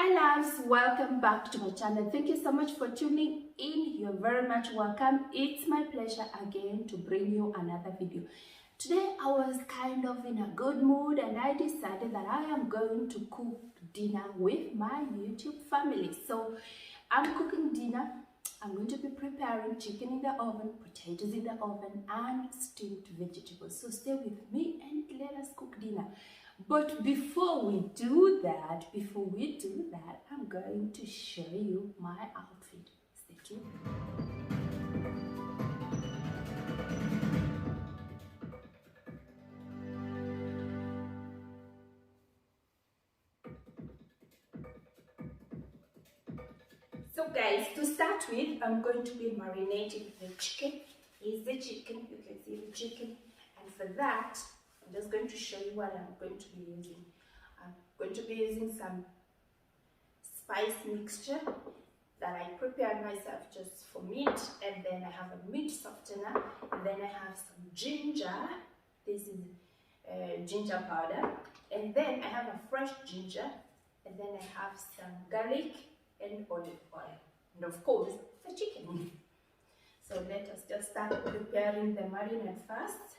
Hi loves, welcome back to my channel. Thank you so much for tuning in. You're very much welcome. It's my pleasure again to bring you another video. Today I was kind of in a good mood and I decided that I am going to cook dinner with my YouTube family. So I'm cooking dinner. I'm going to be preparing chicken in the oven, potatoes in the oven, and steamed vegetables. So stay with me and let us cook dinner. But before we do that, I'm going to show you my outfit. Stay tuned. So guys, to start with, I'm going to be marinating the chicken. Here's the chicken, you can see the chicken. And for that, I'm just going to show you what I'm going to be using. I'm going to be using some spice mixture that I prepared myself just for meat, and then I have a meat softener, and then I have some ginger. This is ginger powder, and then I have a fresh ginger, and then I have some garlic and olive oil, and of course the chicken. So let us just start preparing the marinade first.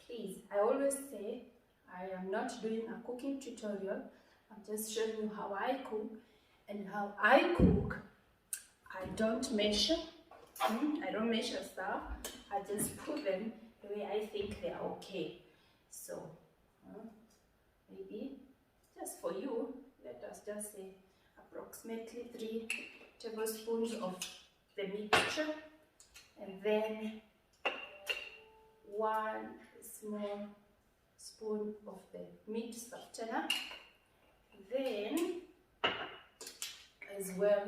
Please, I always say I am not doing a cooking tutorial. I'm just showing you how I cook, and how I cook, I don't measure. I don't measure stuff. I just put them the way I think they are okay. So maybe just for you, let us just say approximately 3 tablespoons of the mixture, and then 1 small spoon of the meat softener, then as well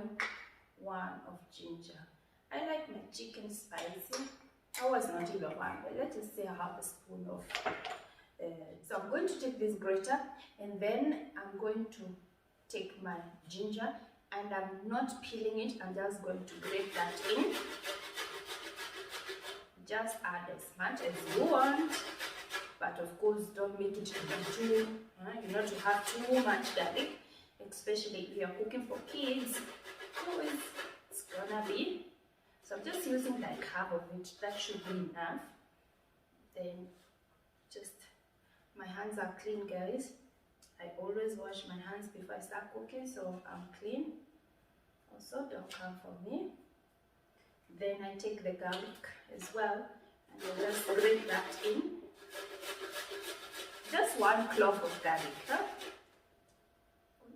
1 of ginger. I like my chicken spicy. I was not even 1, but let's just say I have a spoon of so I'm going to take this grater, and then I'm going to take my ginger, and I'm not peeling it. I'm just going to grate that in. Just add as much as you want, but of course don't make it to be too, you know, to have too much garlic, especially if you're cooking for kids. Always it's gonna be. So I'm just using like half of it. That should be enough. Then just, my hands are clean, guys. I always wash my hands before I start cooking, so I'm clean. Also, don't come for me. Then I take the garlic as well, and I just grate that in. Just 1 clove of garlic, huh? It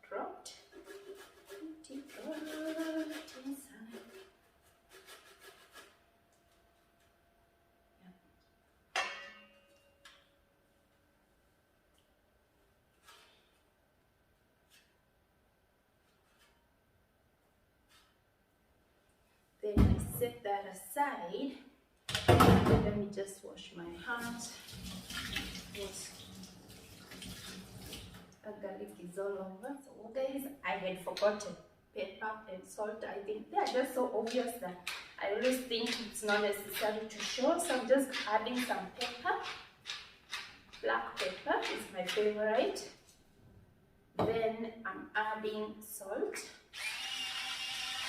dropped inside. Then I set that aside. Let me just wash my hands. Yes. The garlic is all over. So guys, I had forgotten pepper and salt. I think they are just so obvious that I always think it's not necessary to show. So I'm just adding some pepper. Black pepper is my favorite. Then I'm adding salt.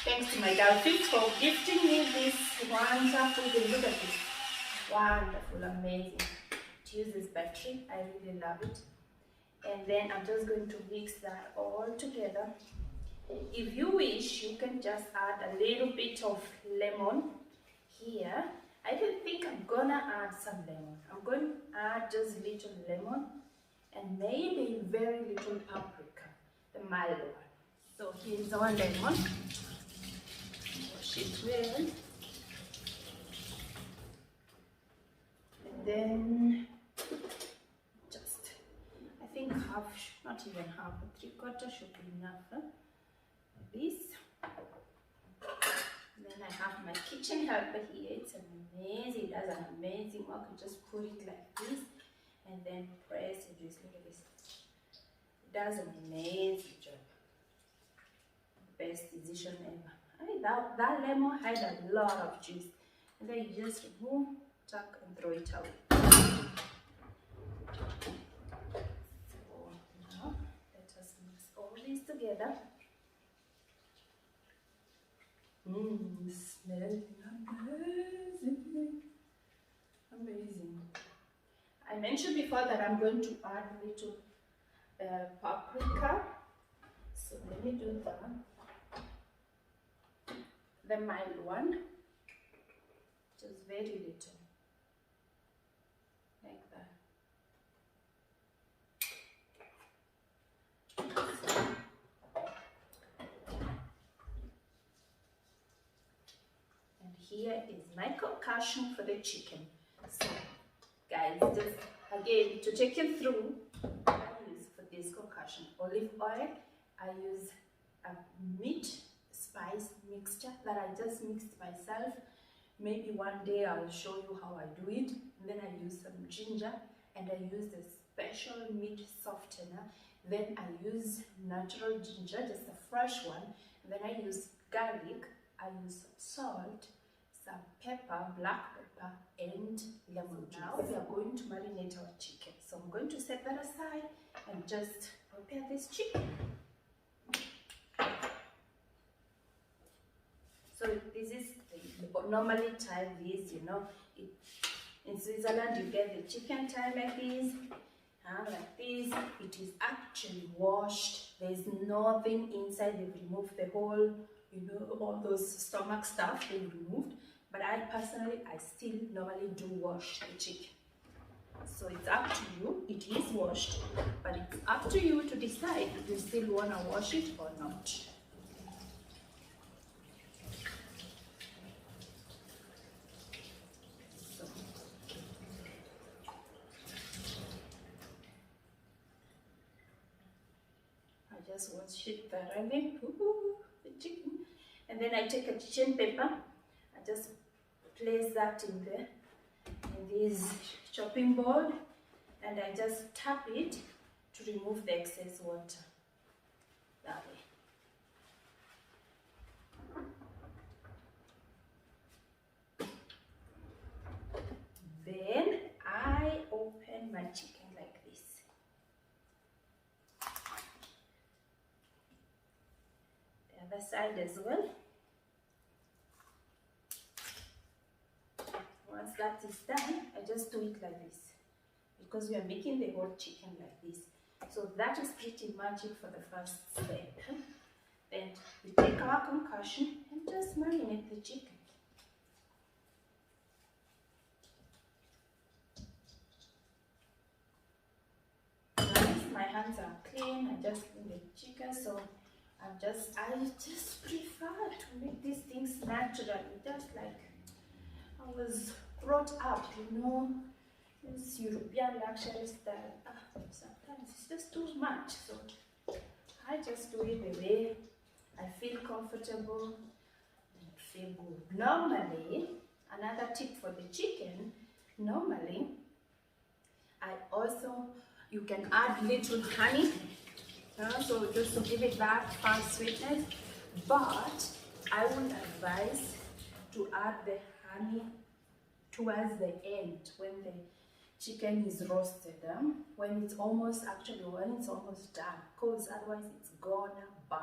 Thanks to my girlfriend for gifting me this wonderful, look at this, wonderful, amazing. It uses battery, I really love it. And then I'm just going to mix that all together. If you wish, you can just add a little bit of lemon here. I don't think I'm gonna add some lemon. I'm going to add just a little lemon and maybe very little paprika, the mild one. So here's our lemon. Wash it well. And then just, I think half, not even half, 3/4 should be enough. Like this. And then I have my kitchen helper here. It's amazing. It does an amazing work. You just put it like this and then press it. Just look at this. It does an amazing job. Best decision ever. I mean, that lemon had a lot of juice. And then you just remove, tuck, and throw it out. So now together. Smells amazing. Amazing. I mentioned before that I'm going to add a little paprika. So let me do that. The mild one. Just very little. Like that. And here is my concoction for the chicken. So guys, just again to take you through what I use for this concoction. Olive oil, I use a meat spice mixture that I just mixed myself. Maybe one day I'll show you how I do it. And then I use some ginger and I use a special meat softener. Then I use natural ginger, just a fresh one. And then I use garlic, I use some salt, some pepper, black pepper, and lemon juice. Now we are going to marinate our chicken. So I'm going to set that aside and just prepare this chicken. So this is normally time this, you know, in Switzerland you get the chicken time like this. Like this, it is actually washed. There's nothing inside. They've removed the whole, you know, all those stomach stuff they've removed. But I personally, I still normally do wash the chicken. So it's up to you. It is washed, but it's up to you to decide if you still want to wash it or not. Just wash it thoroughly, the chicken, and then I take a kitchen paper. I just place that in this chopping board, and I just tap it to remove the excess water. That way. Then I open my chicken like this. The other side as well. Once that is done, I just do it like this because we are making the whole chicken like this. So that is pretty much it for the first step. Then we take our concussion and just marinate the chicken. Once my hands are clean, I just clean the chicken. So I just prefer to make these things naturally, just like I was brought up, you know, this European luxury style. Sometimes it's just too much, so I just do it the way I feel comfortable and feel good. Normally, another tip for the chicken, normally, you can add little honey, so just to give it that fun sweetness, but I would advise to add the honey towards the end when the chicken is roasted, when it's almost done, because otherwise it's gonna burn.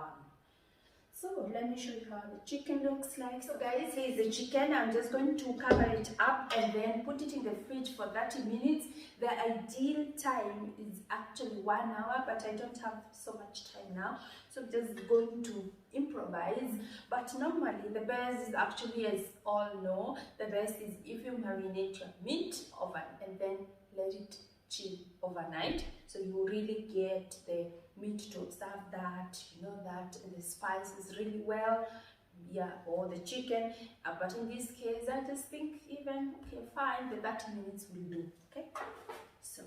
So let me show you how the chicken looks like. So guys, here's the chicken. I'm just going to cover it up and then put it in the fridge for 30 minutes. The ideal time is actually 1 hour, but I don't have so much time now, so I'm just going to improvise. But normally the best is actually, as all know, the best is if you marinate your meat over and then let it chill overnight, so you really get the meat to observe that, you know, that the spices really well, or the chicken. But in this case, I just think even okay, fine, the 30 minutes will do. Okay, so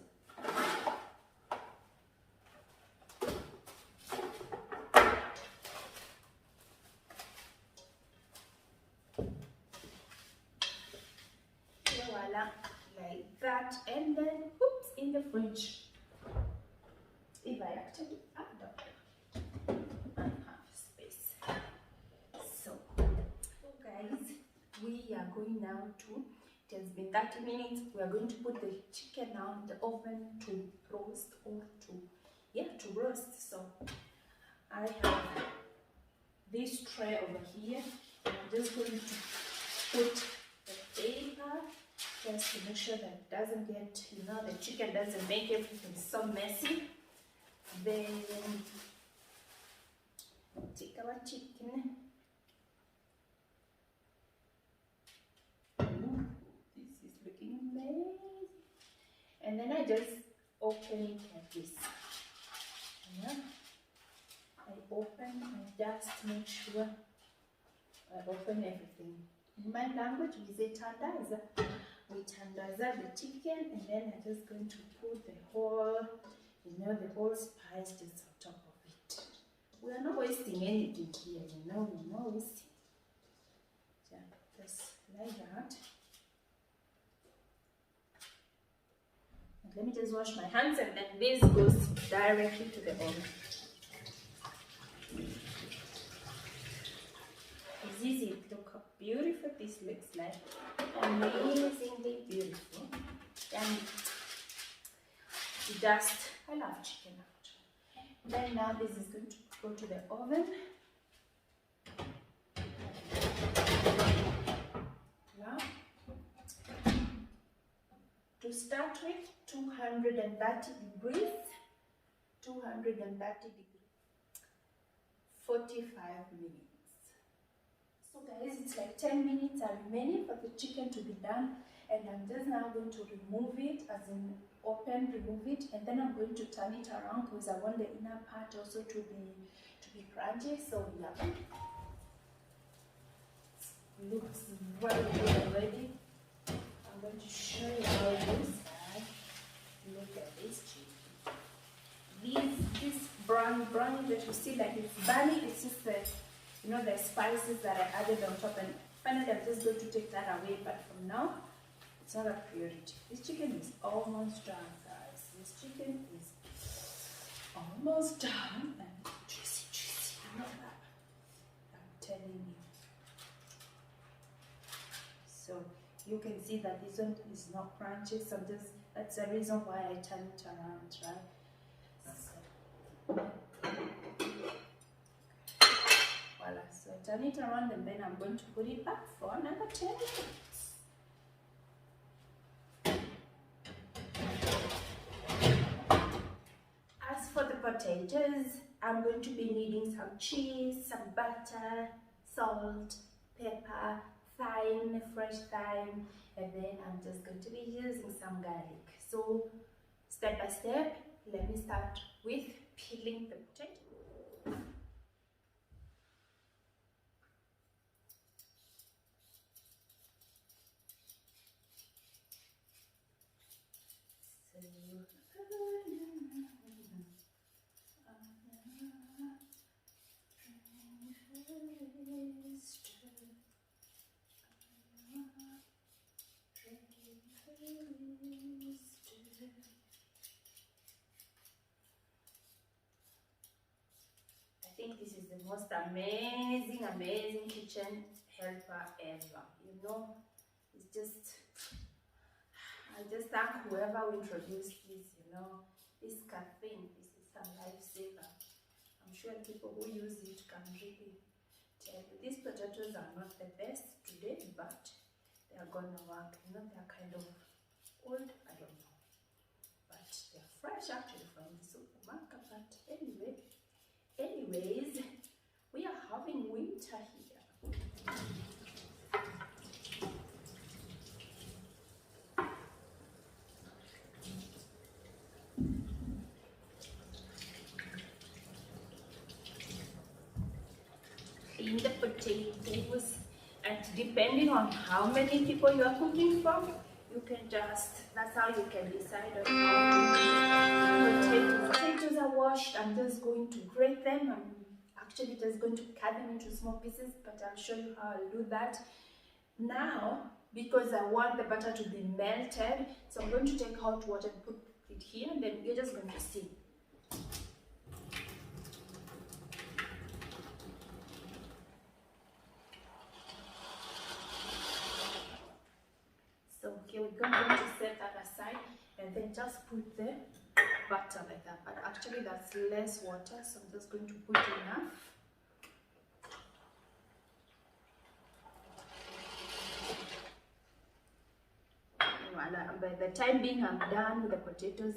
voila, like that, and then oops, in the fridge. If I actually have space. So guys, we are going now to, it has been 30 minutes, we are going to put the chicken now in the oven to roast, or to roast. So I have this tray over here, and I'm just going to put the paper just to make sure that it doesn't get, the chicken doesn't make everything so messy. Then take our chicken. Ooh, this is looking amazing. And then I just open it like this. Yeah. I open, I just make sure I open everything. In my language, we say tandaza. We tandaza the chicken, and then I'm just going to put the whole, the whole spice just on top of it. We are not wasting anything here, we're not wasting. Yeah, just like that. And let me just wash my hands, and then this goes directly to the oven. It's easy. Look how beautiful this looks like. Amazingly beautiful. And just, I love chicken actually. Then now this is going to go to the oven. Now, to start with, 230 degrees. 230 degrees. 45 minutes. So guys, it's like 10 minutes are remaining for the chicken to be done, and I'm just now going to remove it, as in remove it, and then I'm going to turn it around because I want the inner part also to be crunchy. So yeah, looks very good already. I'm going to show you how it looks like. Look at this chicken. This brownie that you see, like it's burning, it's just the the spices that I added on top, and finally I'm just going to take that away, but from now it's not a priority. This chicken is almost done, guys. This chicken is almost done, and juicy, not that. I'm telling you. So you can see that this one is not crunchy, so that's the reason why I turn it around, right? Voila, so I turn it around, and then I'm going to put it back for another 10 minutes. As for the potatoes, I'm going to be needing some cheese, some butter, salt, pepper, thyme, fresh thyme, and then I'm just going to be using some garlic. So step by step, let me start with peeling the potato. I think this is the most amazing kitchen helper ever. It's just, I just thank whoever introduced this, this caffeine. This is a lifesaver. I'm sure people who use it can really tell you. These potatoes are not the best today, but they are gonna work. They're kind of old, I don't know. But they're fresh actually from the supermarket. But anyways, we are having winter here. Clean the potatoes, and depending on how many people you are cooking for, you can that's how you can decide on how potatoes. Potatoes are washed. I'm just going to grate them. I'm actually just going to cut them into small pieces, but I'll show you how I'll do that now, because I want the butter to be melted. So I'm going to take hot water and put it here, and then you're just going to see. So here we go. I'm going to set that aside, and then just put the butter like that, but actually that's less water, so I'm just going to put enough. Voila. And by the time being I'm done with the potatoes,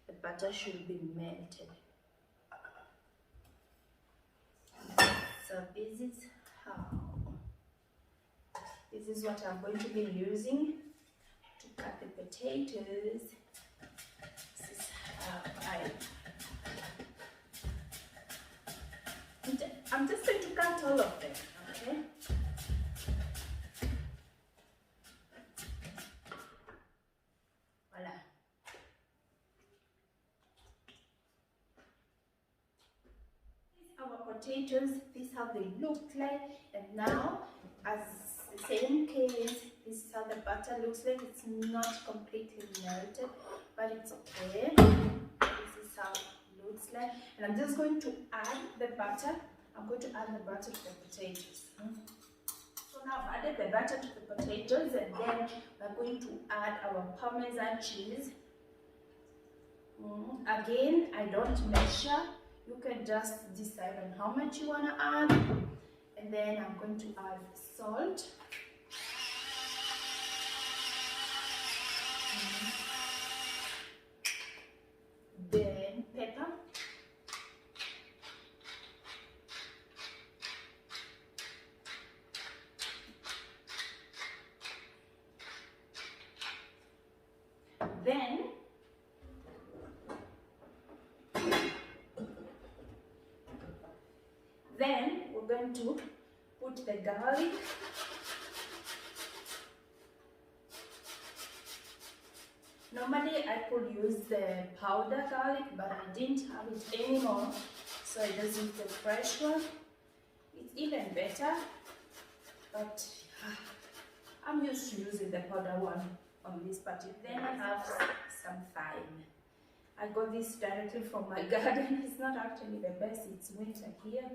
the butter should be melted. So this is what I'm going to be using to cut the potatoes. This is how I'm just going to cut all of them, okay? Voila. Our potatoes, this is how they look like, and now as the same case, this is how the butter looks like. It's not completely melted, but it's okay. This is how it looks like, and I'm just going to add the butter. I'm going to add the butter to the potatoes. So now I've added the butter to the potatoes, and then we're going to add our Parmesan cheese. Again, I don't measure. You can just decide on how much you want to add. And then I'm going to add salt. Then pepper. Then we're going to put the garlic. Normally I could use the powder garlic, but I didn't have it anymore, so I just used the fresh one. It's even better, but I'm used to using the powder one on this party. Then I have some thyme. I got this directly from my garden. It's not actually the best, it's winter here,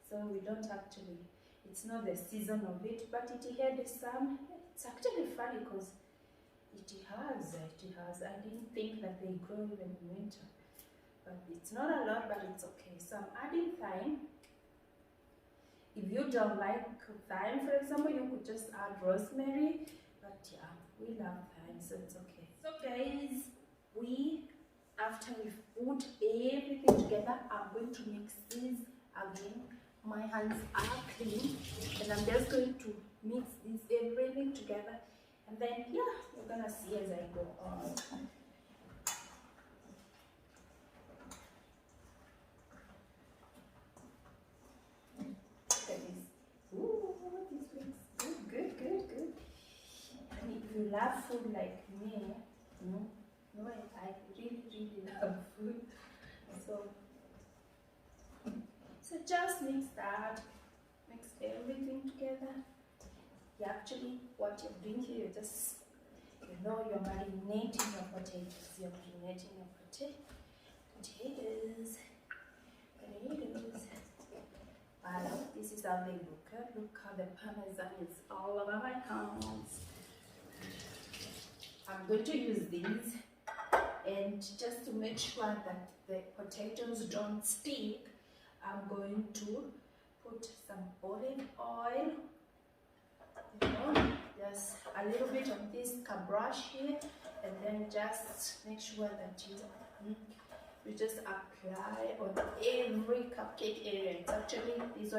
so we don't actually, it's not the season of it, but it had some. It's actually funny because it has, I didn't think that they grow even in winter, but it's not a lot, but it's okay. So I'm adding thyme. If you don't like thyme, for example, you could just add rosemary, but yeah, we love thyme, so it's okay. So guys, after we've put everything together, I'm going to mix this again. My hands are clean, and I'm just going to mix everything together, and then yeah, we're gonna see as I go on. Look at this. Ooh, this looks good. And if you love food like me, I really love food. So just mix everything together. What you're doing here, you're marinating your potatoes. Potatoes. Wow, this is how they look. Look how the Parmesan is all over my hands. I'm going to use these, and just to make sure that the potatoes don't stick, I'm going to put some olive oil, just a little bit of this brush here, and then just make sure that you just apply on every cupcake area. It's actually, this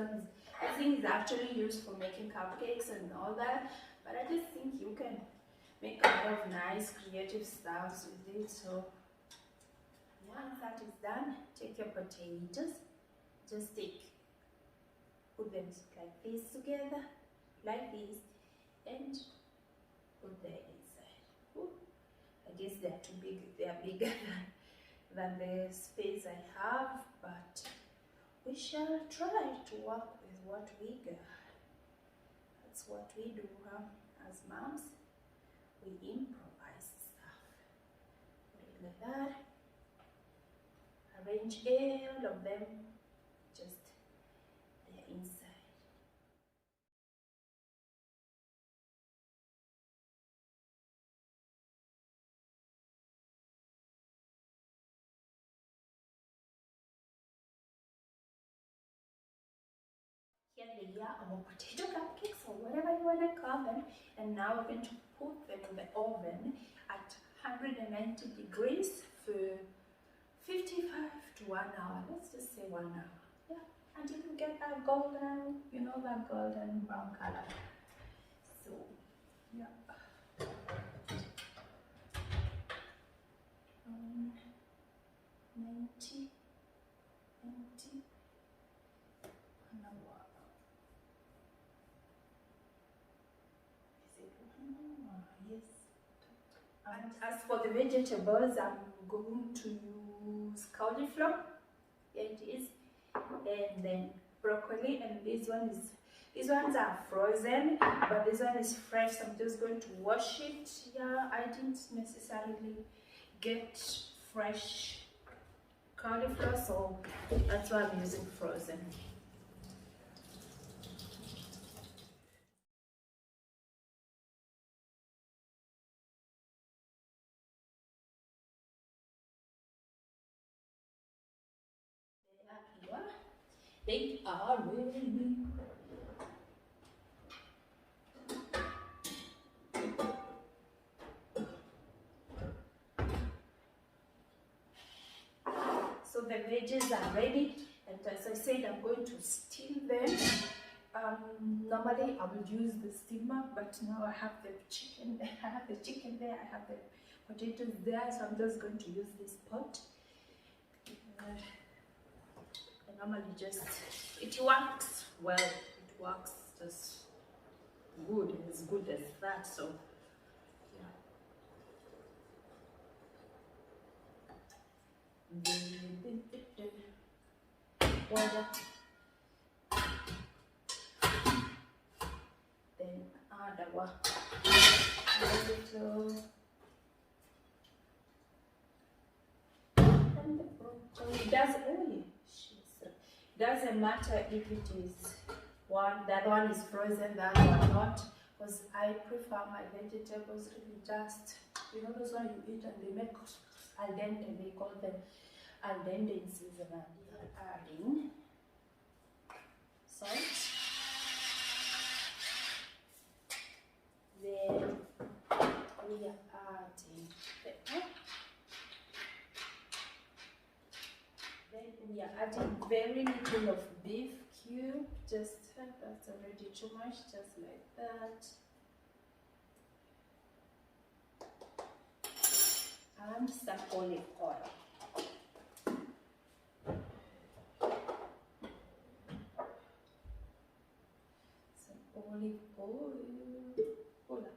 thing is actually used for making cupcakes and all that, but I just think you can make a lot of nice creative stuffs with it. So once that is done, take your potatoes, just put them like this together, like this, and put them inside. Ooh, I guess they are too big, they are bigger than the space I have, but we shall try to work with what we got. That's what we do, as moms. We improvise stuff. Put it like that. Arrange all of them just there inside. Yeah, our potato cupcakes or whatever you want to call them, and now we're going to put them in the oven at 190 degrees for 55 to 1 hour. Let's just say 1 hour. Yeah, and you can get that golden, you know, that golden brown color. So yeah, 90 1 hour. Is it 1 hour? Yes. And as for the vegetables, I'm going to use cauliflower. Here it is, and then broccoli, and these ones are frozen, but this one is fresh, so I'm just going to wash it. Yeah, I didn't necessarily get fresh cauliflower, so that's why I'm using frozen. They are really so the veggies are ready, and as I said, I'm going to steam them. Normally I would use the steamer, but now I have the chicken. I have the chicken there. I have the potatoes there, so I'm just going to use this pot. I normally just, it works well. It works just good, as good as that. So yeah. Water. Then add our little and the broccoli. Doesn't matter if it is that one is frozen, that one not, because I prefer my vegetables really just, you know, those ones you eat and they make al dente, they call them al dente in season. Adding salt. Then we are adding pepper. Then we are adding very little of beef cube. Just that's already too much. Just like that. And some olive oil. Olive oil. Hola.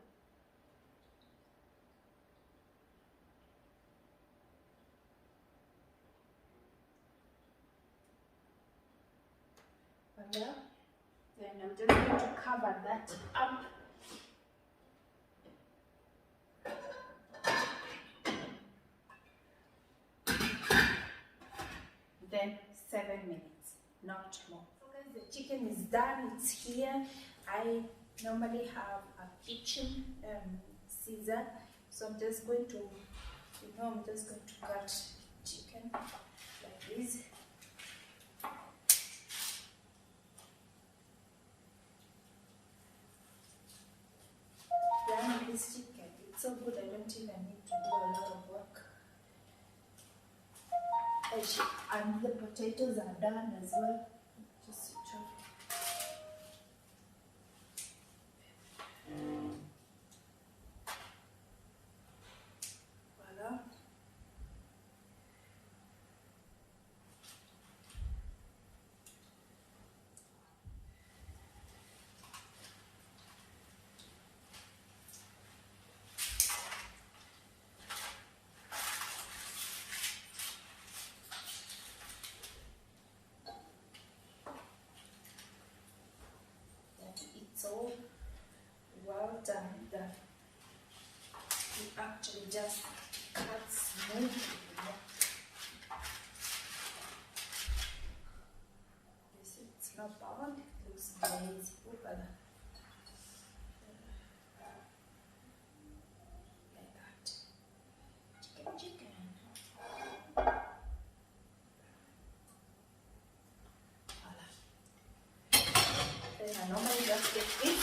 Voila. Then I'm just going to cover that up. Then 7 minutes, not more. So guys, the chicken is done. It's here. I normally have a kitchen scissor, so I'm just going to, I'm just going to cut chicken like this. Yeah, this chicken, it's so good. I don't even need to do a lot of work. And the potatoes are done as well. Just chop. Voila. It's all well done. It actually just cuts smoothly. It's not bad. It looks nice. Like that. Chicken. take this,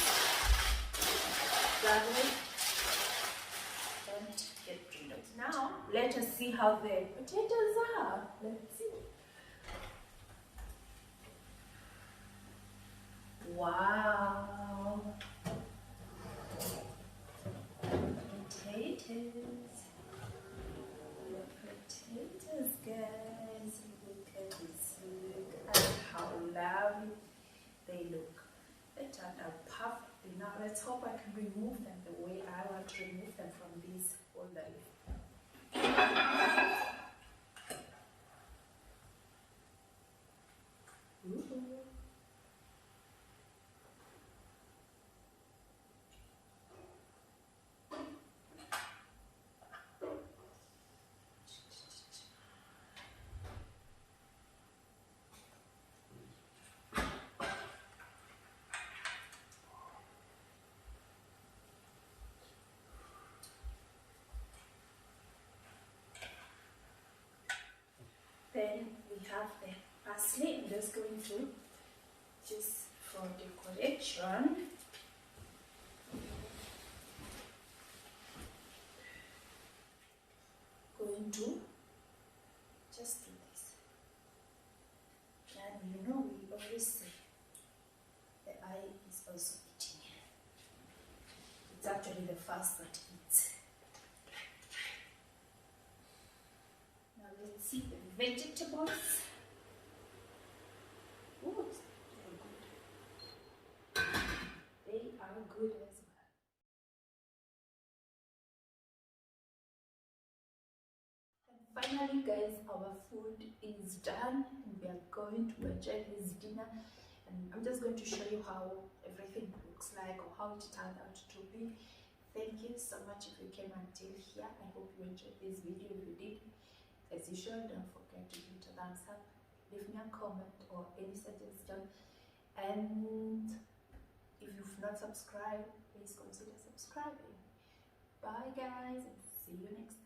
gargle it, and get rid of it. Now, let us see how the potatoes are. Let's see. Wow. Potatoes. The potatoes, guys. Look at this. Look at how lovely they look. They turned out perfectly. Now let's hope I can remove them the way I want to remove them from this holder. Then we have the parsley. I'm just going to, just for decoration, going to just do this. And you know, we always say the eye is also eating. It's actually the first that eats. Now let's see the vegetables. Oh, they are good as well. And finally, guys, our food is done. We are going to enjoy this dinner, and I'm just going to show you how everything looks like or how it turned out to be. Thank you so much if you came until here. I hope you enjoyed this video. If you did, as usual, don't forget to give it a thumbs up, leave me a comment or any suggestion, and if you've not subscribed, please consider subscribing. Bye guys, and see you next time.